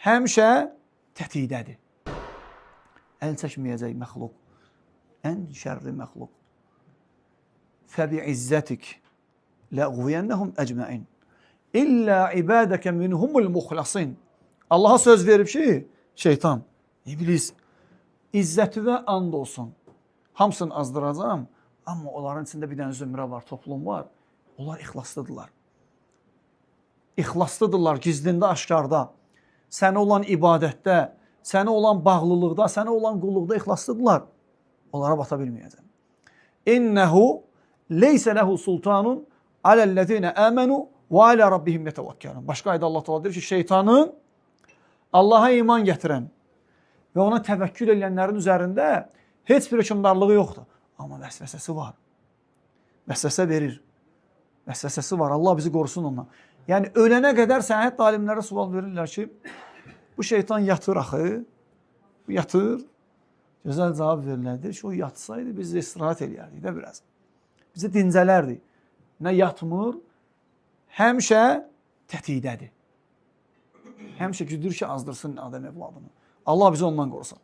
həmişə tətikdədir. Əl çəkməyəcək məxluq. Ən şərri məxluq. Fəbi'izzətik ləğviyənnəhum əcməin. İllə ibadəkə minhumul muxlasin. Allaha söz verib ki, şeytan, iblis, izzətivə and olsun. Hamısını azdıracam, amma onların içində bir dənə zümrə var, toplum var. Onlar ixlaslıdırlar. İxlaslıdırlar gizlində, aşkarda. Sənə olan ibadətdə, sənə olan bağlılıqda, sənə olan qulluqda ixlaslıdırlar. Onlara bata bilməyəcəm. İnnəhu leysə ləhu sultanun aləl-ləzinə əmənu və alə rabbihim yətəvəkkəlun. Başqa ayda Allah təala deyir ki, şeytanın Allaha iman gətirən və ona təvəkkül edənlərin üzərində heç bir hökmdarlığı yoxdur. Amma vəsvəsəsi var. Vəsvəsə verir. Vəsvəsəsi var. Allah bizi qorusun ondan. Yəni, ölənə qədər səhət alimlərə sual verirlər ki, bu şeytan yatır axı, yatır. Gözəl cavab verirlərdir ki, o yatsaydı biz istirahət eləyərdik də biraz. Bizi dincələrdik. Nə yatmır, həmişə tətikdədir. Həmişə güdür ki, azdırsın Adəm evladını. Allah bizi ondan qorusun.